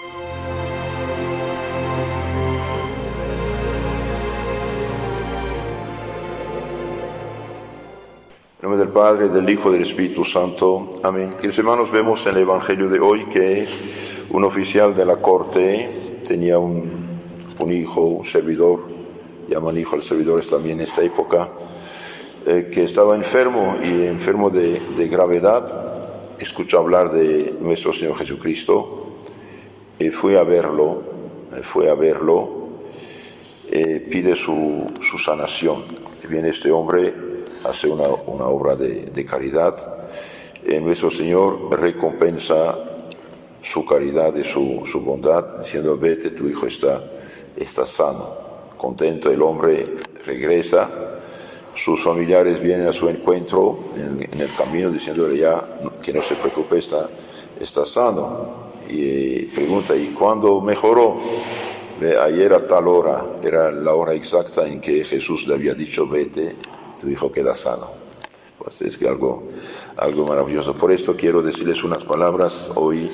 En nombre del Padre, del Hijo y del Espíritu Santo. Amén. Queridos hermanos, vemos en el Evangelio de hoy que un oficial de la corte tenía un hijo, un servidor, llaman hijo a los servidores también en esta época, que estaba enfermo y enfermo de gravedad. Escuchó hablar de nuestro Señor Jesucristo y fue a verlo, pide su sanación. Y viene este hombre, hace una obra de caridad. Nuestro Señor recompensa su caridad y su bondad, diciendo: vete, tu hijo está sano. Contento el hombre regresa, sus familiares vienen a su encuentro en el camino diciéndole ya que no se preocupe, está sano. Y pregunta: ¿y cuándo mejoró? Ayer a tal hora, era la hora exacta en que Jesús le había dicho: vete, tu hijo queda sano. Pues es que algo maravilloso. Por esto quiero decirles unas palabras hoy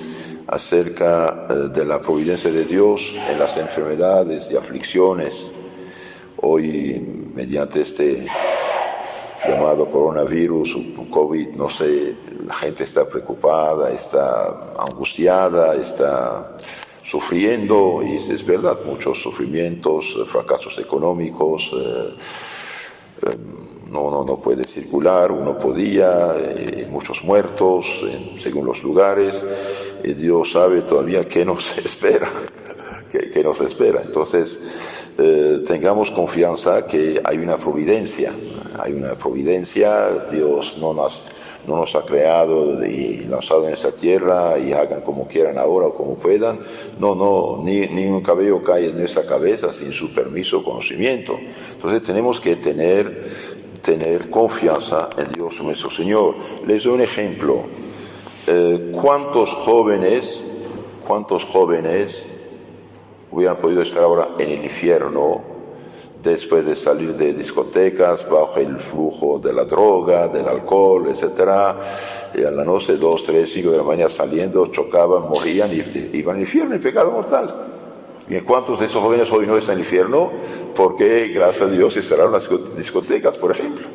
acerca de la providencia de Dios en las enfermedades y aflicciones. Hoy, mediante este llamado coronavirus, COVID, no sé, la gente está preocupada, está angustiada, está sufriendo, y es verdad, muchos sufrimientos, fracasos económicos, no puede circular, uno podía, muchos muertos, según los lugares, y Dios sabe todavía qué nos espera, qué nos espera. Entonces, tengamos confianza que hay una providencia, Dios no nos ha creado y lanzado en esta tierra y hagan como quieran ahora o como puedan. Ni un cabello cae en nuestra cabeza sin su permiso o conocimiento. Entonces tenemos que tener confianza en Dios nuestro Señor. Les doy un ejemplo. ¿Cuántos jóvenes hubieran podido estar ahora en el infierno después de salir de discotecas bajo el flujo de la droga, del alcohol, etcétera? Y a la noche, 2, 3, 5 de la mañana saliendo, chocaban, morían y iban al infierno, en pecado mortal. ¿Y cuántos de esos jóvenes hoy no están en el infierno? Porque, gracias a Dios, se cerraron las discotecas, por ejemplo,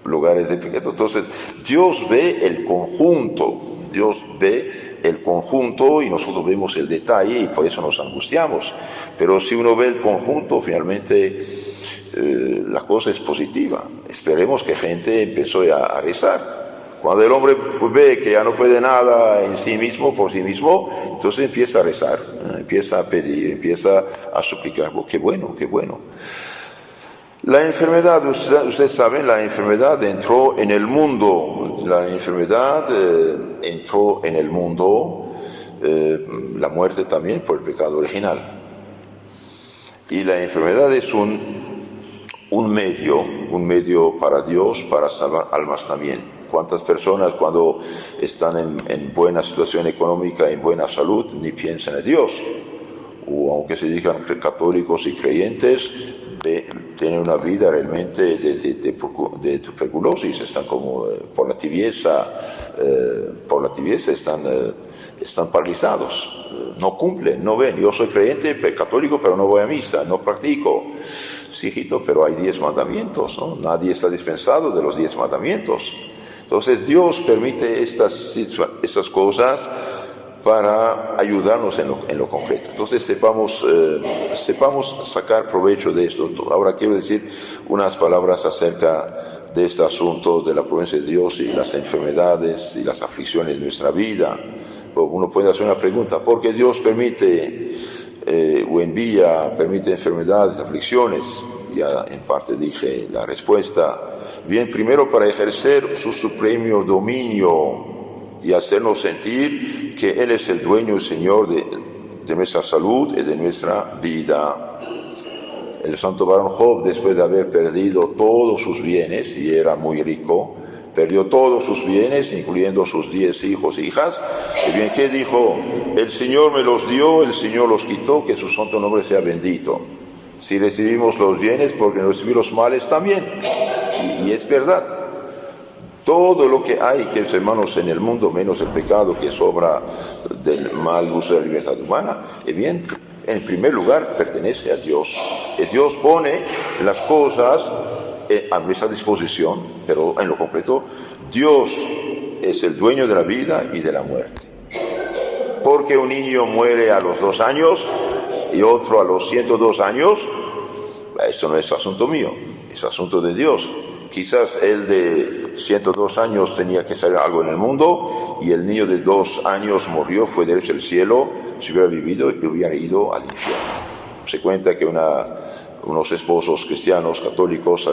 lugares de pecado. Entonces, Dios ve el conjunto y nosotros vemos el detalle y por eso nos angustiamos. Pero si uno ve el conjunto, finalmente la cosa es positiva. Esperemos que gente empiece a rezar. Cuando el hombre ve que ya no puede nada en sí mismo, por sí mismo, entonces empieza a rezar, empieza a pedir, empieza a suplicar. Qué bueno. La enfermedad, ustedes saben, la enfermedad entró en el mundo. La muerte también por el pecado original. Y la enfermedad es un medio para Dios, para salvar almas también. ¿Cuántas personas cuando están en buena situación económica, en buena salud, ni piensan en Dios? O aunque se digan católicos y creyentes, tienen una vida realmente de tuberculosis, están como por la tibieza están paralizados, no cumplen, no ven. Yo soy creyente, católico, pero no voy a misa, no practico. Sí, hijito, pero hay 10 mandamientos, ¿no? Nadie está dispensado de los 10 mandamientos. Entonces Dios permite estas cosas para ayudarnos en lo concreto. Entonces sepamos sacar provecho de esto. Ahora quiero decir unas palabras acerca de este asunto de la providencia de Dios y las enfermedades y las aflicciones de nuestra vida. Uno puede hacer una pregunta: ¿por qué Dios permite enfermedades, aflicciones? Ya en parte dije la respuesta. Bien, primero para ejercer su supremo dominio y hacernos sentir que Él es el dueño y Señor de nuestra salud y de nuestra vida. El santo varón Job, después de haber perdido todos sus bienes, y era muy rico, perdió todos sus bienes, incluyendo sus 10 hijos e hijas. Y bien, ¿qué dijo? El Señor me los dio, el Señor los quitó, que su santo nombre sea bendito. Si recibimos los bienes, porque recibir los males también. Y es verdad. Todo lo que hay, queridos hermanos, en el mundo, menos el pecado que sobra del mal uso de la libertad humana, bien, en primer lugar pertenece a Dios. Y Dios pone las cosas a nuestra disposición, pero en lo concreto, Dios es el dueño de la vida y de la muerte. Porque un niño muere a los 2 años y otro a los 102 años, esto no es asunto mío, es asunto de Dios. Quizás el de 102 años tenía que hacer algo en el mundo y el niño de 2 años murió, fue derecho al cielo, si hubiera vivido y hubiera ido al infierno. Se cuenta que unos esposos cristianos católicos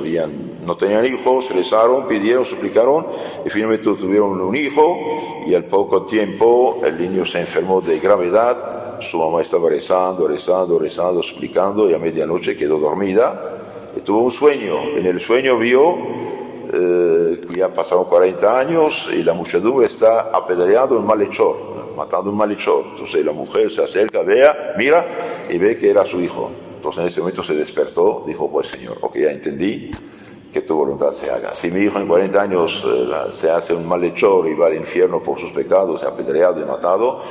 no tenían hijos, rezaron, pidieron, suplicaron y finalmente tuvieron un hijo y al poco tiempo el niño se enfermó de gravedad. Su mamá estaba rezando, suplicando y a medianoche quedó dormida. Y tuvo un sueño. En el sueño vio ya pasaron 40 años y la muchedumbre está apedreando un malhechor, matando un malhechor. Entonces la mujer se acerca, mira y ve que era su hijo. Entonces en ese momento se despertó, dijo, pues Señor, ok, ya entendí, que tu voluntad se haga. Si mi hijo en 40 años se hace un malhechor y va al infierno por sus pecados, se ha apedreado y matado,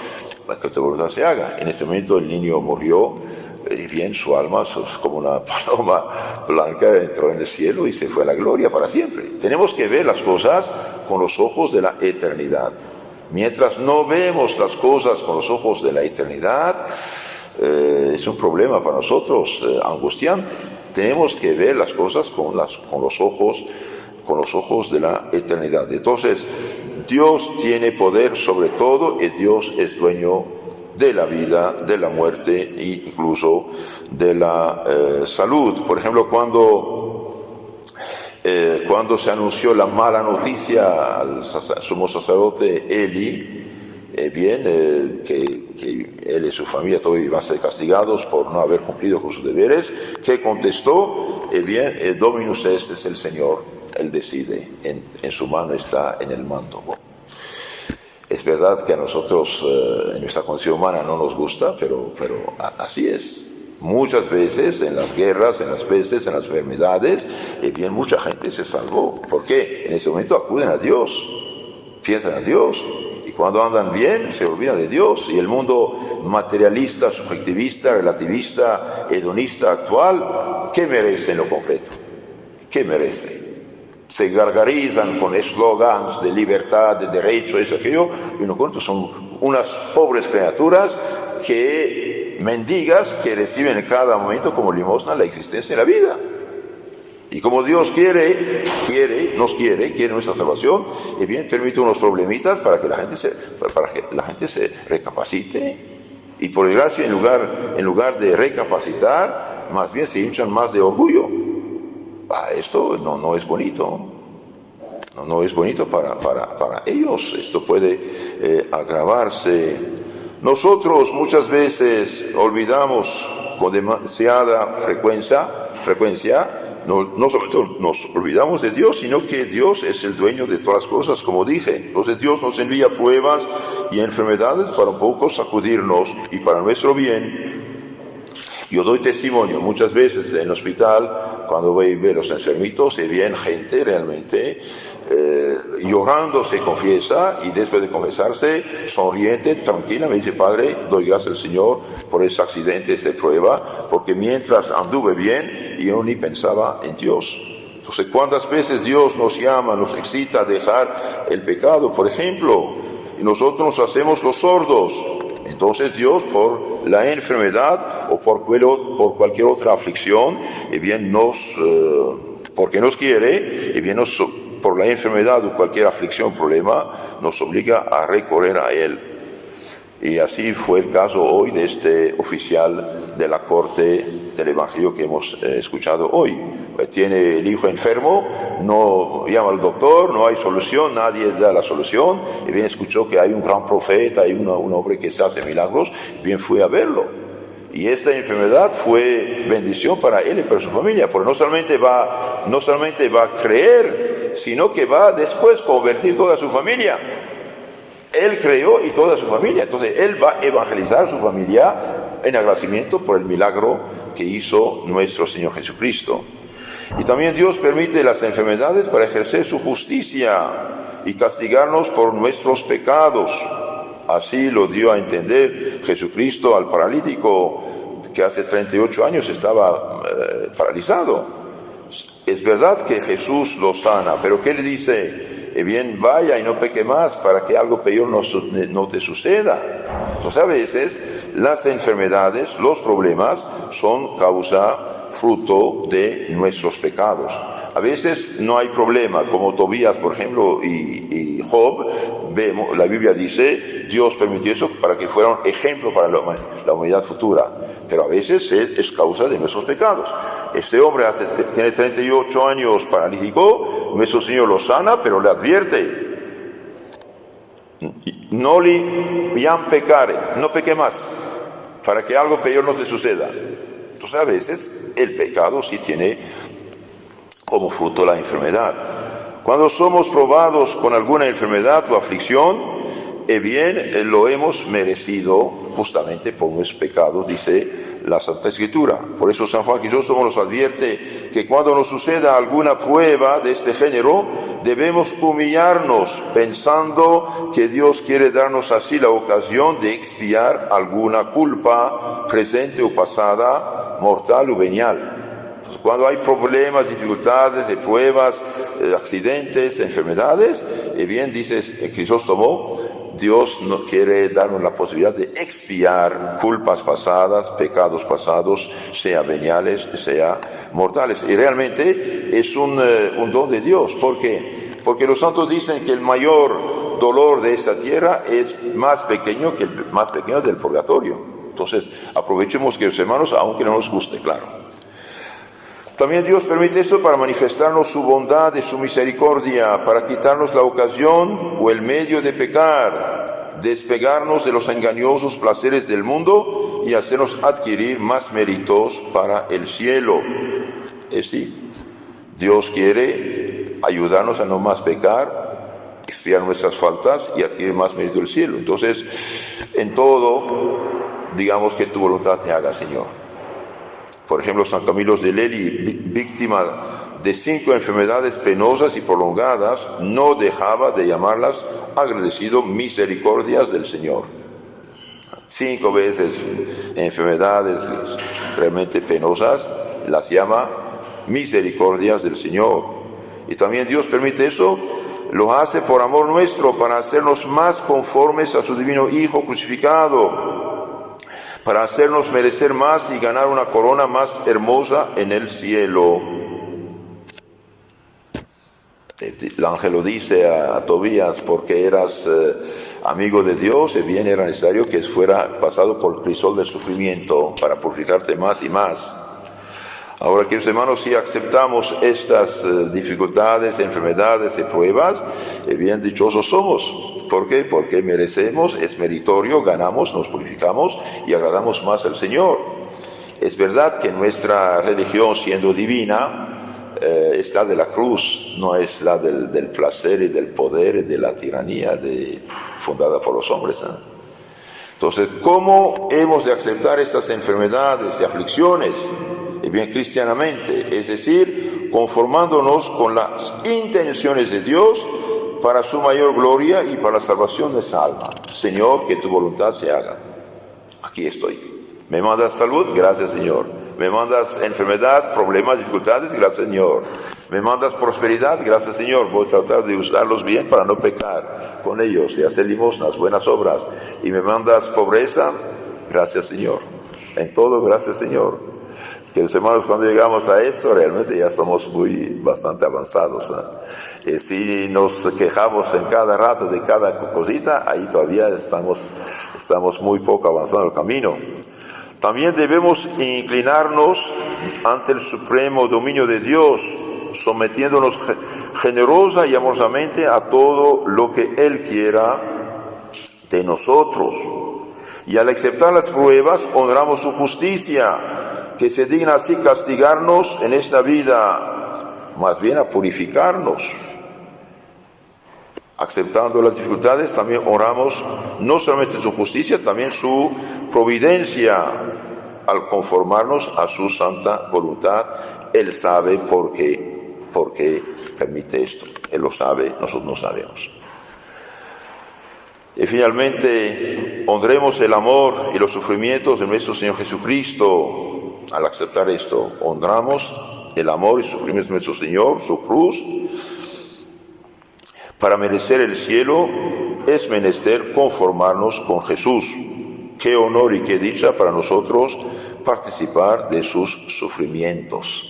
pues que tu voluntad se haga. En ese momento el niño murió y bien su alma, como una paloma blanca, entró en el cielo y se fue a la gloria para siempre. Tenemos que ver las cosas con los ojos de la eternidad. Mientras no vemos las cosas con los ojos de la eternidad, es un problema para nosotros, angustiante. Tenemos que ver las cosas con los ojos de la eternidad. Entonces, Dios tiene poder sobre todo y Dios es dueño de la vida, de la muerte e incluso de la salud. Por ejemplo, cuando se anunció la mala noticia al sumo sacerdote Eli, que él y su familia todavía iban a ser castigados por no haber cumplido con sus deberes, que contestó, Dominus es el Señor, Él decide, en su mano está en el mando. Bueno, es verdad que a nosotros en nuestra condición humana no nos gusta, pero así es. Muchas veces en las guerras, en las pestes, en las enfermedades, mucha gente se salvó. ¿Por qué? En ese momento acuden a Dios, piensan a Dios. Y cuando andan bien, se olvidan de Dios. Y el mundo materialista, subjetivista, relativista, hedonista actual, ¿qué merece en lo concreto? ¿Qué merece? Se gargarizan con eslogans de libertad, de derecho, eso, aquello, y en lo concreto son unas pobres criaturas que mendigas que reciben en cada momento como limosna la existencia y la vida. Y como Dios quiere nuestra salvación, permite unos problemitas para que la gente se recapacite. Y por desgracia, en lugar de recapacitar, más bien se hinchan más de orgullo. Esto no es bonito. No es bonito para ellos. Esto puede agravarse. Nosotros muchas veces olvidamos con demasiada frecuencia, no solamente nos olvidamos de Dios, sino que Dios es el dueño de todas las cosas, como dije. Entonces Dios nos envía pruebas y enfermedades para un poco sacudirnos y para nuestro bien. Yo doy testimonio muchas veces en el hospital, cuando voy a ver los enfermitos, y bien gente realmente llorando se confiesa, y después de confesarse, sonriente, tranquila, me dice: Padre, doy gracias al Señor por ese accidente, esta prueba, porque mientras anduve bien, yo ni pensaba en Dios. Entonces, ¿cuántas veces Dios nos llama, nos excita a dejar el pecado, por ejemplo? Y nosotros nos hacemos los sordos. Entonces Dios, por la enfermedad o por cualquier otra aflicción, porque nos quiere, por la enfermedad o cualquier aflicción, problema, nos obliga a recorrer a Él. Y así fue el caso hoy de este oficial de la corte del Evangelio que hemos escuchado hoy. Tiene el hijo enfermo, no llama al doctor, no hay solución, nadie da la solución. Y bien escuchó que hay un gran profeta, hay un hombre que se hace milagros, bien fue a verlo. Y esta enfermedad fue bendición para él y para su familia, porque no solamente va a creer, sino que va después a convertir toda su familia. Él creó y toda su familia. Entonces él va a evangelizar a su familia en agradecimiento por el milagro que hizo nuestro Señor Jesucristo. Y también Dios permite las enfermedades para ejercer su justicia y castigarnos por nuestros pecados. Así lo dio a entender Jesucristo al paralítico que hace 38 años estaba paralizado. Es verdad que Jesús lo sana, pero ¿qué le dice? Bien, vaya y no peque más para que algo peor no te suceda. Entonces a veces las enfermedades, los problemas son fruto de nuestros pecados. A veces no hay problema, como Tobías, por ejemplo, y Job. Vemos, la Biblia dice, Dios permitió eso para que fuera un ejemplo para la humanidad futura. Pero a veces es causa de nuestros pecados. Este hombre tiene 38 años paralítico, nuestro Señor lo sana, pero le advierte: no li jam pecare, no peque más, para que algo peor no te suceda. Entonces a veces el pecado sí tiene como fruto la enfermedad. Cuando somos probados con alguna enfermedad o aflicción, bien lo hemos merecido justamente por nuestros pecados, dice la Santa Escritura. Por eso San Juan Crisóstomo nos advierte que cuando nos suceda alguna prueba de este género, debemos humillarnos pensando que Dios quiere darnos así la ocasión de expiar alguna culpa presente o pasada, mortal o venial. Cuando hay problemas, dificultades, de pruebas, accidentes, enfermedades, bien dices Crisóstomo, Dios no quiere darnos la posibilidad de expiar culpas pasadas, pecados pasados, sea veniales, sea mortales. Y realmente es un don de Dios. ¿Por qué? Porque los santos dicen que el mayor dolor de esta tierra es más pequeño que el más pequeño del purgatorio. Entonces, aprovechemos, queridos hermanos, aunque no nos guste, claro. También Dios permite eso para manifestarnos su bondad y su misericordia, para quitarnos la ocasión o el medio de pecar, despegarnos de los engañosos placeres del mundo y hacernos adquirir más méritos para el cielo. Es decir, Dios quiere ayudarnos a no más pecar, expiar nuestras faltas y adquirir más mérito del cielo. Entonces, en todo, digamos que tu voluntad te haga, Señor. Por ejemplo, San Camilo de Lelli, víctima de 5 enfermedades penosas y prolongadas, no dejaba de llamarlas agradecido misericordias del Señor. 5 veces enfermedades realmente penosas, las llama misericordias del Señor. Y también Dios permite eso, lo hace por amor nuestro, para hacernos más conformes a su divino Hijo crucificado, para hacernos merecer más y ganar una corona más hermosa en el cielo. El ángel lo dice a Tobías: porque eras amigo de Dios, y bien era necesario que fuera pasado por el crisol del sufrimiento para purificarte más y más. Ahora, queridos hermanos, si aceptamos estas dificultades, enfermedades y pruebas, bien dichosos somos. ¿Por qué? Porque merecemos, es meritorio, ganamos, nos purificamos y agradamos más al Señor. Es verdad que nuestra religión, siendo divina, es la de la cruz, no es la del placer y del poder y de la tiranía fundada por los hombres, ¿eh? Entonces, ¿cómo hemos de aceptar estas enfermedades y aflicciones? Y bien cristianamente, es decir, conformándonos con las intenciones de Dios para su mayor gloria y para la salvación de esa alma. Señor, que tu voluntad se haga. Aquí estoy. Me mandas salud, gracias, Señor. Me mandas enfermedad, problemas, dificultades, gracias, Señor. Me mandas prosperidad, gracias, Señor. Voy a tratar de usarlos bien para no pecar con ellos y hacer limosnas, buenas obras. Y me mandas pobreza, gracias, Señor. En todo, gracias, Señor. Queridos hermanos, cuando llegamos a esto, realmente ya somos bastante avanzados, ¿eh? Si nos quejamos en cada rato de cada cosita, ahí todavía estamos muy poco avanzados en el camino. También debemos inclinarnos ante el supremo dominio de Dios, sometiéndonos generosa y amorosamente a todo lo que Él quiera de nosotros. Y al aceptar las pruebas, honramos su justicia, que se digna así castigarnos en esta vida, más bien a purificarnos. Aceptando las dificultades, también honramos no solamente su justicia, también su providencia, al conformarnos a su santa voluntad Él sabe por qué permite esto. Él lo sabe, nosotros no sabemos. Y finalmente, honremos el amor y los sufrimientos de nuestro Señor Jesucristo. Al aceptar esto, honramos el amor y sufrimientos de nuestro Señor, su cruz. Para merecer el cielo es menester conformarnos con Jesús. Qué honor y qué dicha para nosotros participar de sus sufrimientos.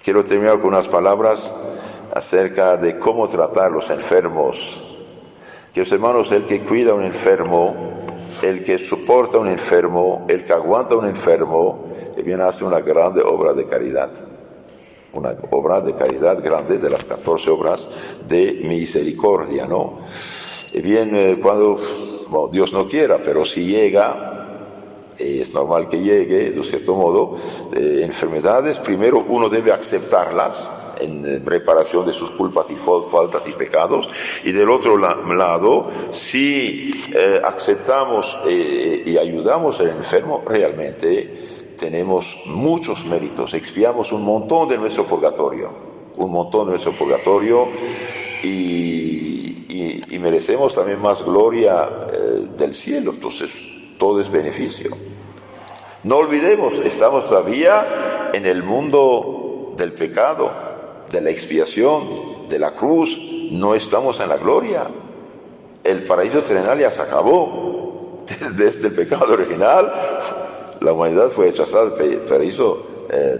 Quiero terminar con unas palabras acerca de cómo tratar a los enfermos. Queridos hermanos, el que cuida a un enfermo, el que soporta a un enfermo, el que aguanta a un enfermo, viene a hacer una grande obra de caridad. Una obra de caridad grande de las 14 obras de misericordia, ¿no? Y bien, cuando Dios no quiera, pero si llega, es normal que llegue, de cierto modo, enfermedades, primero uno debe aceptarlas en reparación de sus culpas y faltas y pecados, y del otro lado, si aceptamos y ayudamos al enfermo, realmente tenemos muchos méritos, expiamos un montón de nuestro purgatorio, y merecemos también más gloria del cielo. Entonces todo es beneficio. No olvidemos, estamos todavía en el mundo del pecado, de la expiación, de la cruz. No estamos en la gloria. El paraíso terrenal ya se acabó. Desde el pecado original la humanidad fue rechazada del paraíso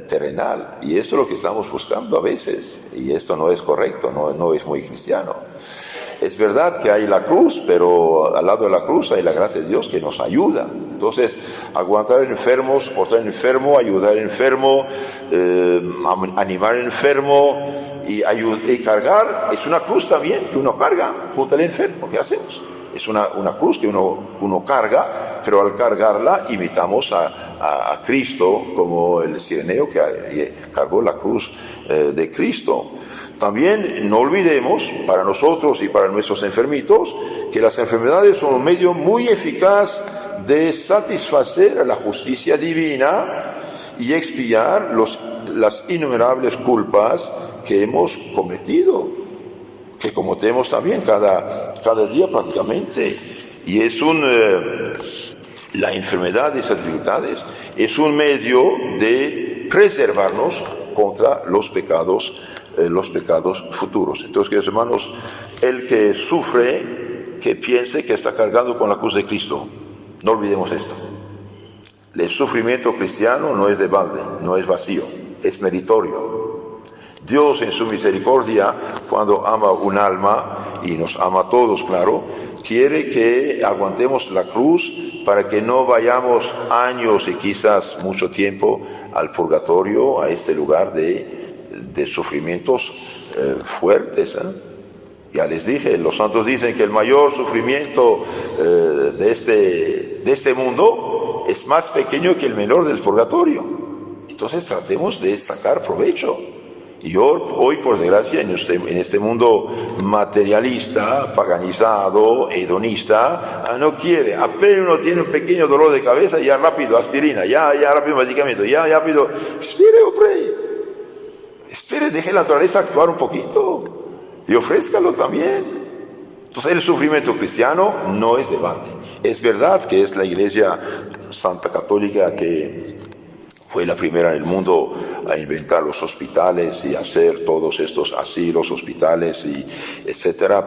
terrenal, y esto es lo que estamos buscando a veces, y esto no es correcto, no es muy cristiano. Es verdad que hay la cruz, pero al lado de la cruz hay la gracia de Dios que nos ayuda. Entonces, aguantar enfermos, soportar al enfermo, ayudar al enfermo, animar al enfermo y cargar, es una cruz también que uno carga junto al enfermo. ¿Qué hacemos? Es una cruz que uno carga, pero al cargarla imitamos a Cristo, como el cireneo que cargó la cruz de Cristo. También no olvidemos, para nosotros y para nuestros enfermitos, que las enfermedades son un medio muy eficaz de satisfacer a la justicia divina y expiar las innumerables culpas que hemos cometido, que cometemos también cada día prácticamente. Y la enfermedad de esas dificultades es un medio de preservarnos contra los pecados futuros. Entonces, queridos hermanos, el que sufre, que piense que está cargado con la cruz de Cristo. No olvidemos esto. El sufrimiento cristiano no es de balde, no es vacío, es meritorio. Dios en su misericordia, cuando ama un alma, y nos ama a todos, claro, quiere que aguantemos la cruz para que no vayamos años y quizás mucho tiempo al purgatorio, a este lugar de sufrimientos fuertes. Ya les dije, los santos dicen que el mayor sufrimiento de este mundo es más pequeño que el menor del purgatorio. Entonces tratemos de sacar provecho. Y hoy, por desgracia, en este mundo materialista, paganizado, hedonista, no quiere, apenas uno tiene un pequeño dolor de cabeza, ya rápido aspirina, ya rápido medicamento, ya rápido, espere, deje la naturaleza actuar un poquito y ofrézcalo también. Entonces el sufrimiento cristiano no es de balde. Es verdad que es la Iglesia Santa Católica que fue la primera en el mundo a inventar los hospitales y hacer todos estos asilos, hospitales y etcétera,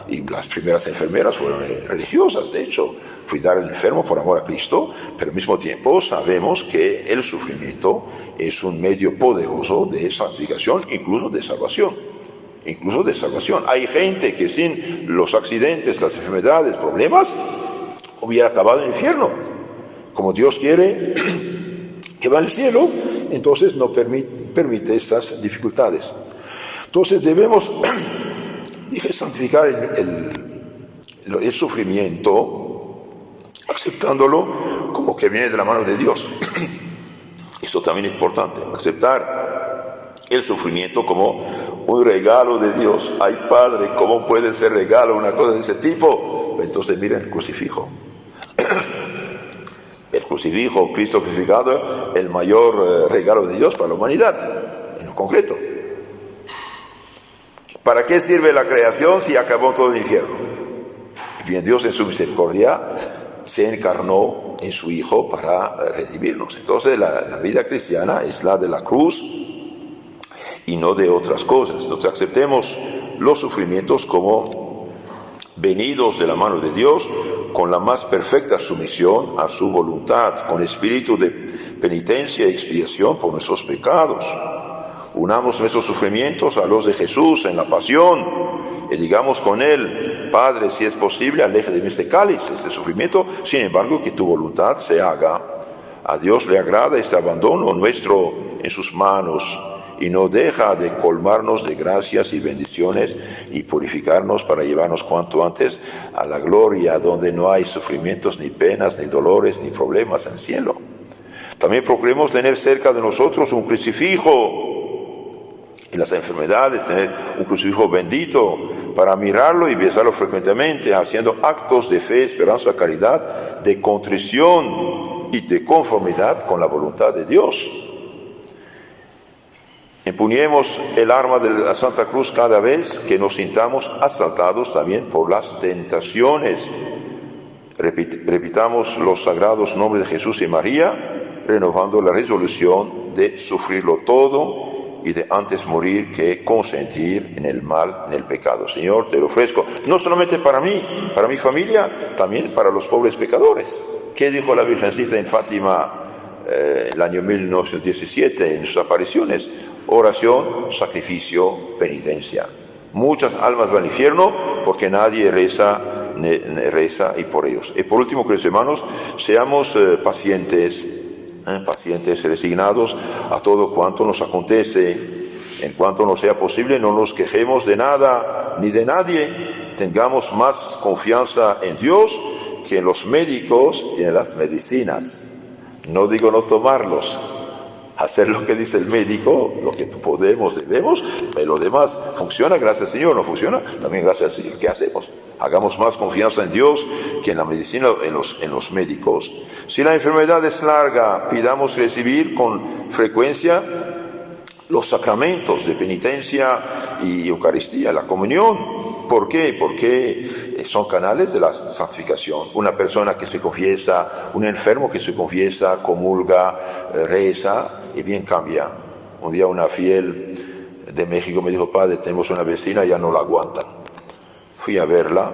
y las primeras enfermeras fueron religiosas, de hecho, cuidar al enfermo por amor a Cristo, pero al mismo tiempo sabemos que el sufrimiento es un medio poderoso de santificación, incluso de salvación. Hay gente que sin los accidentes, las enfermedades, problemas, hubiera acabado en el infierno. Como Dios quiere que va al cielo, entonces no permite estas dificultades. Entonces debemos, santificar el sufrimiento, aceptándolo como que viene de la mano de Dios. Esto también es importante, aceptar el sufrimiento como un regalo de Dios. Ay, Padre, ¿cómo puede ser regalo una cosa de ese tipo? Entonces miren el crucifijo. El crucifijo, Cristo crucificado, el mayor regalo de Dios para la humanidad, en lo concreto. ¿Para qué sirve la creación si acabó todo el infierno? Bien, Dios en su misericordia se encarnó en su Hijo para redimirnos. Entonces la vida cristiana es la de la cruz y no de otras cosas. Entonces aceptemos los sufrimientos como venidos de la mano de Dios, con la más perfecta sumisión a su voluntad, con espíritu de penitencia y expiación por nuestros pecados. Unamos nuestros sufrimientos a los de Jesús en la pasión y digamos con Él: Padre, si es posible, aleja de mí este cáliz, este sufrimiento, sin embargo, que tu voluntad se haga. A Dios le agrada este abandono nuestro en sus manos y no deja de colmarnos de gracias y bendiciones y purificarnos para llevarnos cuanto antes a la gloria, donde no hay sufrimientos, ni penas, ni dolores, ni problemas en el cielo. También procuremos tener cerca de nosotros un crucifijo en las enfermedades, tener un crucifijo bendito para mirarlo y besarlo frecuentemente, haciendo actos de fe, esperanza, caridad, de contrición y de conformidad con la voluntad de Dios. Empuñemos el arma de la Santa Cruz cada vez que nos sintamos asaltados también por las tentaciones. Repitamos los sagrados nombres de Jesús y María, renovando la resolución de sufrirlo todo y de antes morir que consentir en el mal, en el pecado. Señor, te lo ofrezco, no solamente para mí, para mi familia, también para los pobres pecadores. ¿Qué dijo la Virgencita en Fátima el año 1917 en sus apariciones? Oración, sacrificio, penitencia. Muchas almas van al infierno porque nadie reza y por ellos. Y por último, queridos hermanos, seamos pacientes, resignados a todo cuanto nos acontece. En cuanto nos sea posible, no nos quejemos de nada ni de nadie. Tengamos más confianza en Dios que en los médicos y en las medicinas. No digo no tomarlos, hacer lo que dice el médico, lo que podemos, debemos, pero lo demás funciona, gracias al Señor. No funciona, también gracias al Señor. ¿Qué hacemos? Hagamos más confianza en Dios que en la medicina, en los médicos. Si la enfermedad es larga, pidamos recibir con frecuencia los sacramentos de penitencia y Eucaristía, la comunión. ¿Por qué? Porque son canales de la santificación. Una persona que se confiesa, un enfermo que se confiesa, comulga, reza, y bien cambia. Un día una fiel de México me dijo: Padre, tenemos una vecina, ya no la aguantan. Fui a verla,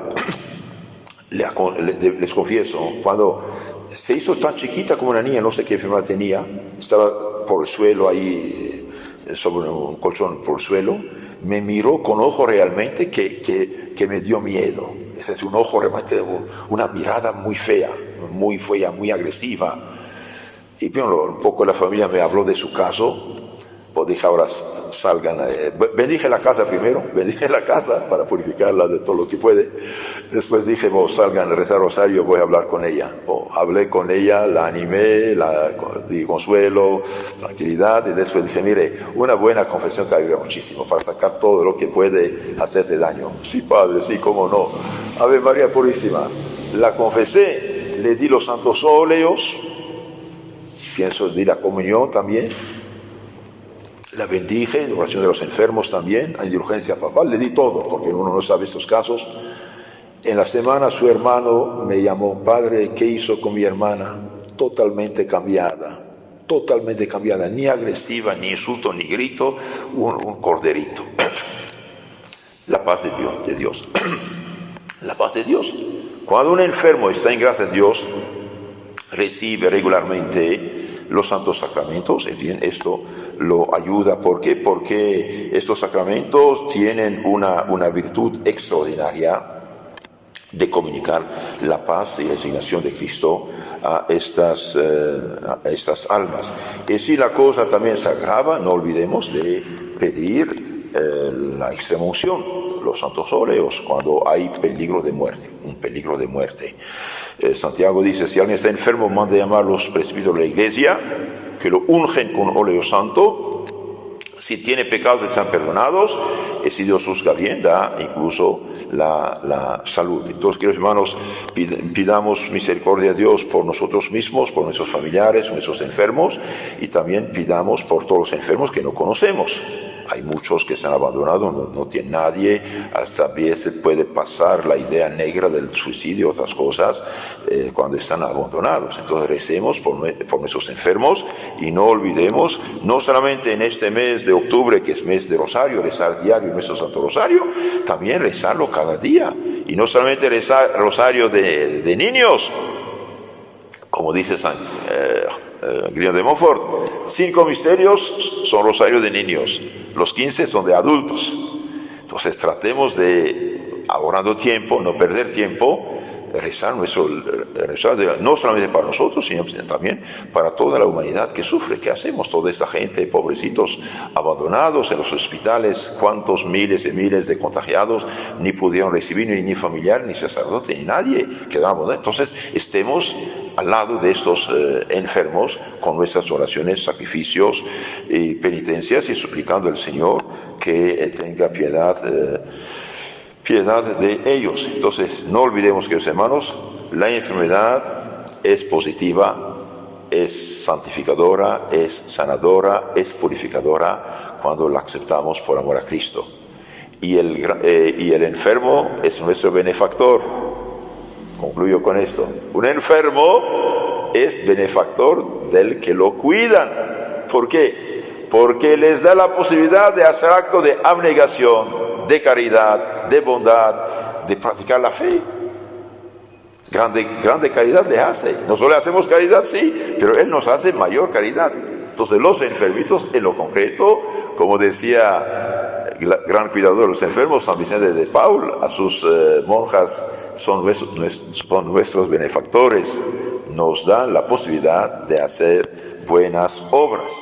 les confieso, cuando se hizo tan chiquita como una niña, no sé qué enfermedad tenía, estaba por el suelo ahí, sobre un colchón por el suelo, me miró con ojo realmente que me dio miedo. Ese es un ojo realmente, una mirada muy fea, muy agresiva. Y bueno, un poco la familia me habló de su caso. Pues dije: ahora salgan, bendije la casa primero, bendije la casa para purificarla de todo lo que puede. Después dije: salgan a rezar rosario, voy a hablar con ella. Hablé con ella, la animé, di consuelo, tranquilidad, y después dije: mire, una buena confesión te ayuda muchísimo para sacar todo lo que puede hacerte daño. Sí, Padre, sí, cómo no. Ave María Purísima. La confesé, le di los santos óleos, di la comunión también. La bendije, oración de los enfermos también, a indulgencia papal, le di todo, porque uno no sabe estos casos. En la semana su hermano me llamó: Padre, ¿qué hizo con mi hermana? Totalmente cambiada, ni agresiva, ni insulto, ni grito, un corderito. La paz de Dios. La paz de Dios. Cuando un enfermo está en gracia de Dios, recibe regularmente los santos sacramentos, y bien, esto lo ayuda. ¿Por qué? Porque estos sacramentos tienen una virtud extraordinaria de comunicar la paz y resignación de Cristo a estas almas. Y si la cosa también se agrava, no olvidemos de pedir la extrema unción, los santos óleos, cuando hay peligro de muerte, un peligro de muerte. Santiago dice: si alguien está enfermo, mande llamar a los presbíteros de la iglesia, que lo ungen con óleo santo, Si tiene pecados, están perdonados. Y si Dios juzga bien, da incluso la salud. Entonces, queridos hermanos, pidamos misericordia a Dios por nosotros mismos, por nuestros familiares, nuestros enfermos, y también pidamos por todos los enfermos que no conocemos. Hay muchos que se han abandonado, no tiene nadie, hasta a veces puede pasar la idea negra del suicidio, otras cosas, cuando están abandonados. Entonces recemos por nuestros enfermos y no olvidemos, no solamente en este mes de octubre, que es mes de Rosario, rezar diario nuestro Santo Rosario, también rezarlo cada día. Y no solamente rezar Rosario de niños, como dice San Guillermo de Montfort, 5 misterios son rosarios de niños, los 15 son de adultos. Entonces tratemos de, ahorrando tiempo, no perder tiempo, rezar no solamente para nosotros, sino también para toda la humanidad que sufre. ¿Qué hacemos? Toda esta gente, pobrecitos, abandonados en los hospitales, cuántos miles y miles de contagiados, ni pudieron recibir ni familiar, ni sacerdote, ni nadie, quedaron abandonados. Entonces, estemos al lado de estos enfermos con nuestras oraciones, sacrificios y penitencias, y suplicando al Señor que tenga piedad de ellos. Entonces, no olvidemos, queridos hermanos, la enfermedad es positiva, es santificadora, es sanadora, es purificadora cuando la aceptamos por amor a Cristo. Y el enfermo es nuestro benefactor. Concluyo con esto. Un enfermo es benefactor del que lo cuidan. ¿Por qué? Porque les da la posibilidad de hacer acto de abnegación, de caridad, de bondad, de practicar la fe. Grande caridad le hace. Nosotros le hacemos caridad, sí, pero Él nos hace mayor caridad. Entonces los enfermitos, en lo concreto, como decía el gran cuidador de los enfermos, San Vicente de Paul, a sus monjas, son nuestros benefactores, nos dan la posibilidad de hacer buenas obras.